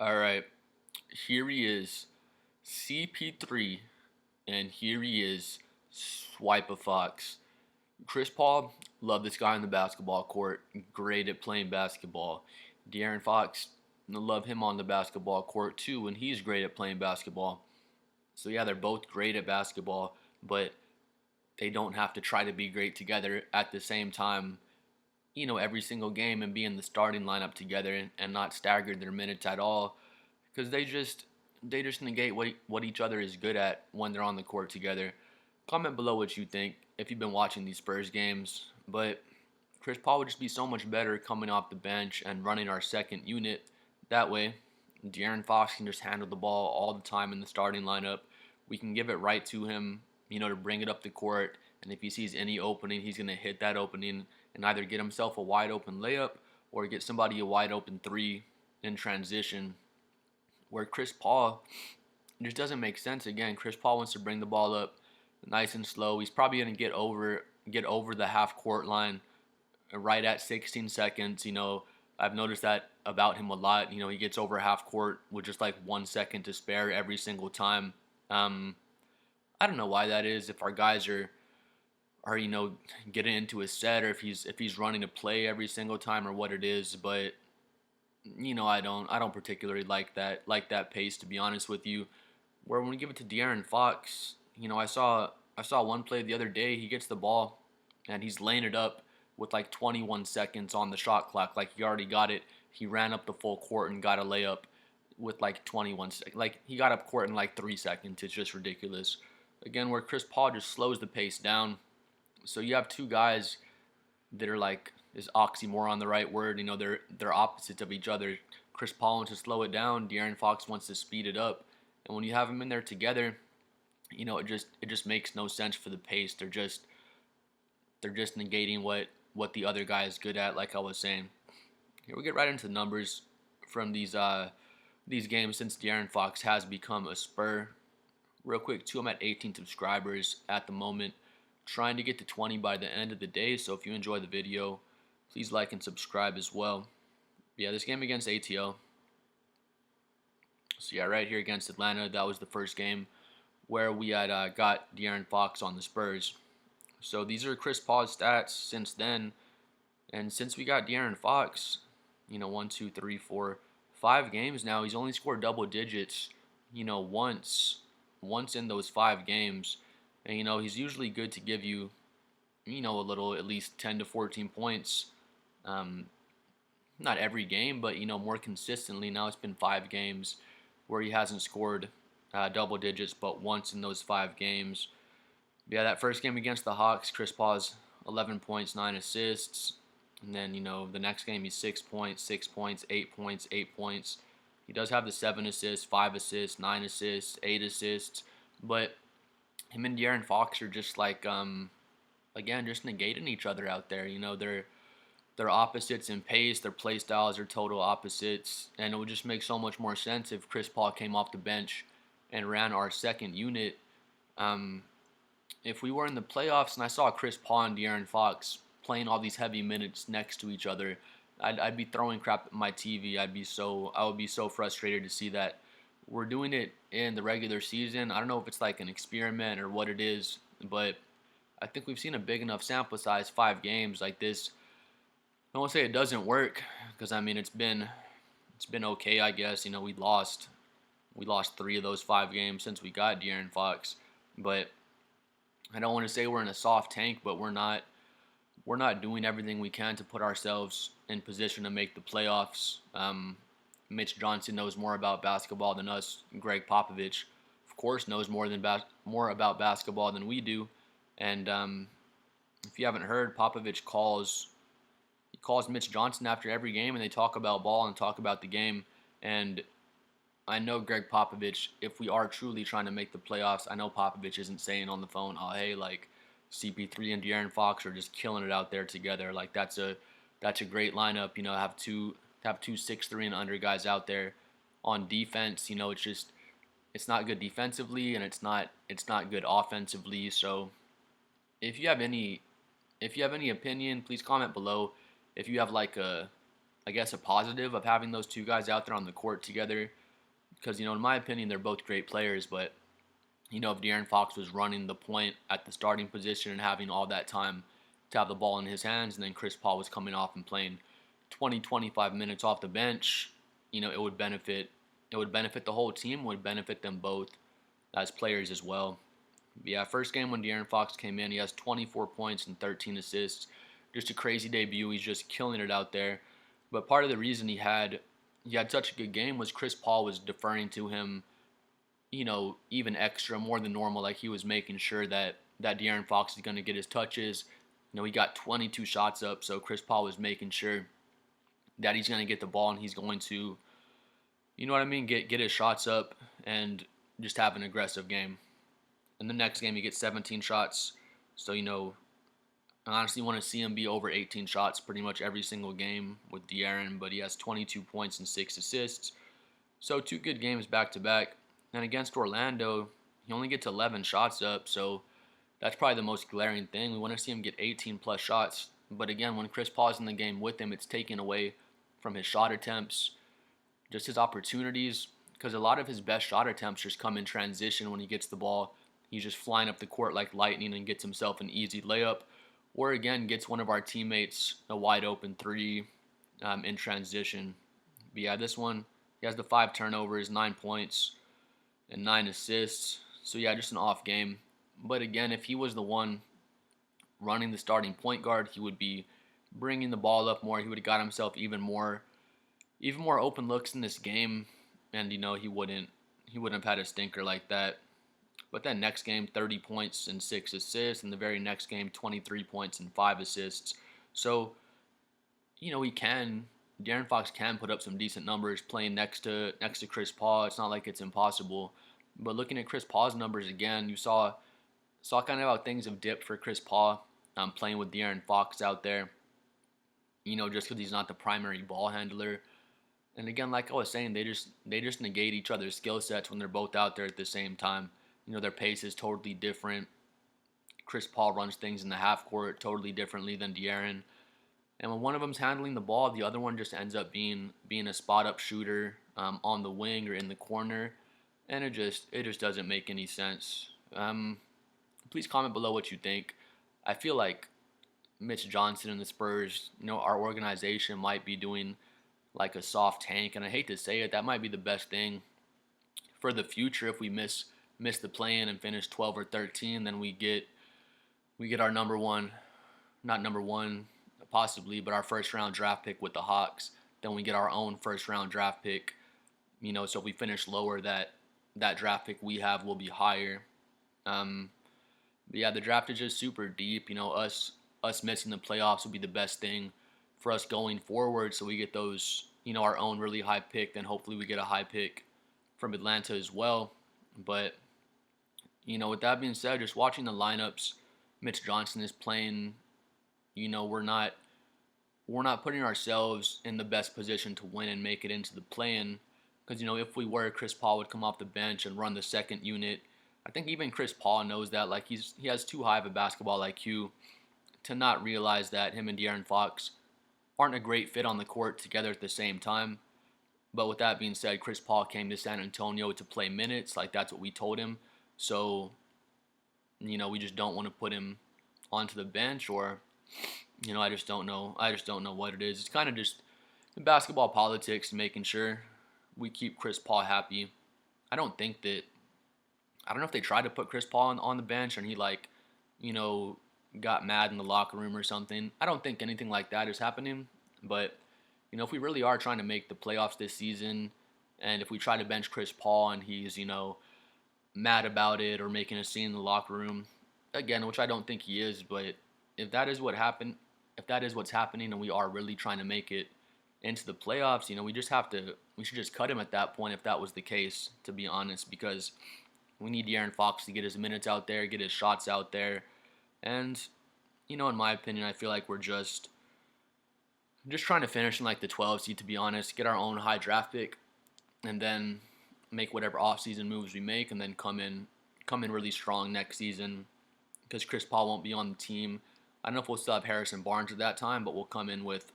All right, here he is, CP3, and here he is, Swipe a Fox. Chris Paul, love this guy on the basketball court, great at playing basketball. De'Aaron Fox, love him on the basketball court too, and he's great at playing basketball. So yeah, they're both great at basketball, but they don't have to try to be great together at the same time, every single game and be in the starting lineup together and not stagger their minutes at all because they just negate what each other is good at when they're on the court together. Comment below what you think if you've been watching these Spurs games, but Chris Paul would just be so much better coming off the bench and running our second unit. That way, De'Aaron Fox can just handle the ball all the time in the starting lineup. We can give it right to him, to bring it up the court. And if he sees any opening, he's going to hit that opening and either get himself a wide open layup or get somebody a wide open three in transition. Where Chris Paul, it just doesn't make sense. Again, Chris Paul wants to bring the ball up nice and slow. He's probably going to get over the half court line right at 16 seconds. I've noticed that about him a lot. He gets over half court with just like 1 second to spare every single time. Um, I don't know why that is. If our guys are getting into a set, or if he's running a play every single time, or what it is, but I don't particularly like that pace, to be honest with you. Where when we give it to De'Aaron Fox, I saw one play the other day. He gets the ball and he's laying it up with like 21 seconds on the shot clock. Like he already got it. He ran up the full court and got a layup with like 21 seconds. Like he got up court in like 3 seconds. It's just ridiculous. Again, where Chris Paul just slows the pace down. So you have two guys that are like, is oxymoron the right word? They're opposites of each other. Chris Paul wants to slow it down. De'Aaron Fox wants to speed it up. And when you have them in there together, it just makes no sense for the pace. They're just negating what the other guy is good at, like I was saying. Here we get right into the numbers from these games since De'Aaron Fox has become a Spur. Real quick, too, I'm at 18 subscribers at the moment, trying to get to 20 by the end of the day. So if you enjoy the video, please like and subscribe as well. Yeah, this game against ATL. So yeah, right here against Atlanta, that was the first game where we had got De'Aaron Fox on the Spurs. So these are Chris Paul's stats since then, and since we got De'Aaron Fox, one, two, three, four, 5 games now. He's only scored double digits, once in those 5 games, and he's usually good to give you, a little, at least 10 to 14 points. Um, Not every game, but more consistently. Now it's been 5 games where he hasn't scored double digits, but once in those 5 games. Yeah, that first game against the Hawks, Chris Paul's 11 points, 9 assists. And then, the next game he's 6 points, 6 points, 8 points, 8 points. He does have the 7 assists, 5 assists, 9 assists, 8 assists. But him and De'Aaron Fox are just like, again, just negating each other out there. They're opposites in pace. Their play styles are total opposites. And it would just make so much more sense if Chris Paul came off the bench and ran our second unit. If we were in the playoffs and I saw Chris Paul and De'Aaron Fox playing all these heavy minutes next to each other, I'd be throwing crap at my TV. I would be so frustrated to see that. We're doing it in the regular season. I don't know if it's like an experiment or what it is, but I think we've seen a big enough sample size, 5 games like this. I won't say it doesn't work because I mean it's been okay, I guess. We lost 3 of those 5 games since we got De'Aaron Fox, but I don't want to say we're in a soft tank, but we're not doing everything we can to put ourselves in position to make the playoffs. Mitch Johnson knows more about basketball than us. Greg Popovich, of course, knows more about basketball than we do. And if you haven't heard, Popovich calls Mitch Johnson after every game, and they talk about ball and talk about the game. And I know Greg Popovich, if we are truly trying to make the playoffs, I know Popovich isn't saying on the phone, "Oh, hey, like CP3 and De'Aaron Fox are just killing it out there together." Like that's a great lineup. Have two 6'3" and under guys out there on defense. It's not good defensively, and it's not good offensively. So if you have any opinion, please comment below. If you have like I guess, a positive of having those two guys out there on the court together. Because, in my opinion, they're both great players. But, if De'Aaron Fox was running the point at the starting position and having all that time to have the ball in his hands, and then Chris Paul was coming off and playing 20, 25 minutes off the bench, it would benefit. It would benefit the whole team. It would benefit them both as players as well. But yeah, first game when De'Aaron Fox came in, he has 24 points and 13 assists. Just a crazy debut. He's just killing it out there. But part of the reason he had such a good game was Chris Paul was deferring to him, even extra, more than normal. Like, he was making sure that De'Aaron Fox is going to get his touches. He got 22 shots up, so Chris Paul was making sure that he's going to get the ball and he's going to, get his shots up and just have an aggressive game. In the next game, he gets 17 shots. So, I honestly want to see him be over 18 shots pretty much every single game with De'Aaron, but he has 22 points and 6 assists. So 2 good games back to back. And against Orlando, he only gets 11 shots up, so that's probably the most glaring thing. We want to see him get 18 plus shots. But again, when Chris Paul's in the game with him, it's taken away from his shot attempts, just his opportunities, because a lot of his best shot attempts just come in transition when he gets the ball. He's just flying up the court like lightning and gets himself an easy layup, or again, gets one of our teammates a wide open three in transition. But yeah, this one, he has the 5 turnovers, 9 points, and 9 assists. So yeah, just an off game. But again, if he was the one running the starting point guard, he would be bringing the ball up more. He would have got himself even more open looks in this game, and he wouldn't have had a stinker like that. But then next game, 30 points and 6 assists. And the very next game, 23 points and 5 assists. So, De'Aaron Fox can put up some decent numbers playing next to Chris Paul. It's not like it's impossible. But looking at Chris Paul's numbers again, you saw kind of how things have dipped for Chris Paul playing with De'Aaron Fox out there. Just because he's not the primary ball handler. And again, like I was saying, they just negate each other's skill sets when they're both out there at the same time. Their pace is totally different. Chris Paul runs things in the half court totally differently than De'Aaron. And when one of them's handling the ball, the other one just ends up being a spot up shooter on the wing or in the corner, and it just doesn't make any sense. Please comment below what you think. I feel like Mitch Johnson and the Spurs, our organization might be doing like a soft tank, and I hate to say it, that might be the best thing for the future. If we miss the play-in and finish 12 or 13, then we get our not number one possibly, but our first round draft pick with the Hawks. Then we get our own first round draft pick. So if we finish lower, that draft pick we have will be higher. But yeah, the draft is just super deep. Us missing the playoffs would be the best thing for us going forward. So we get those, our own really high pick. Then hopefully we get a high pick from Atlanta as well. But with that being said, just watching the lineups, Mitch Johnson is playing. We're not putting ourselves in the best position to win and make it into the play-in. Because if we were, Chris Paul would come off the bench and run the second unit. I think even Chris Paul knows that. Like, he has too high of a basketball IQ to not realize that him and De'Aaron Fox aren't a great fit on the court together at the same time. But with that being said, Chris Paul came to San Antonio to play minutes. Like, that's what we told him. So, we just don't want to put him onto the bench, or, I just don't know. I just don't know what it is. It's kind of just basketball politics, making sure we keep Chris Paul happy. I don't know if they tried to put Chris Paul on the bench and he got mad in the locker room or something. I don't think anything like that is happening. But, if we really are trying to make the playoffs this season, and if we try to bench Chris Paul and he's, mad about it or making a scene in the locker room, again, which I don't think he is, but if that is what's happening and we are really trying to make it into the playoffs, we should just cut him at that point if that was the case, to be honest, because we need De'Aaron Fox to get his minutes out there, get his shots out there. And, in my opinion, I feel like we're just trying to finish in like the 12 seed, to be honest, get our own high draft pick, and then make whatever offseason moves we make, and then come in really strong next season, because Chris Paul won't be on the team. I don't know if we'll still have Harrison Barnes at that time, but we'll come in with,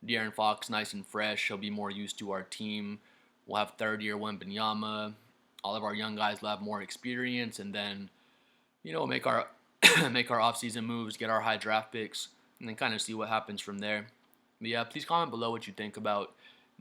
De'Aaron Fox nice and fresh. He'll be more used to our team. We'll have third-year Wembanyama. All of our young guys will have more experience, and then make our make our offseason moves, get our high draft picks, and then kind of see what happens from there. But yeah, please comment below what you think about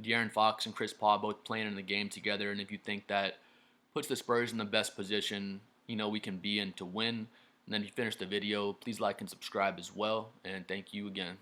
De'Aaron Fox and Chris Paul both playing in the game together, and if you think that puts the Spurs in the best position we can be in to win. And then if you finish the video, please like and subscribe as well, and thank you again.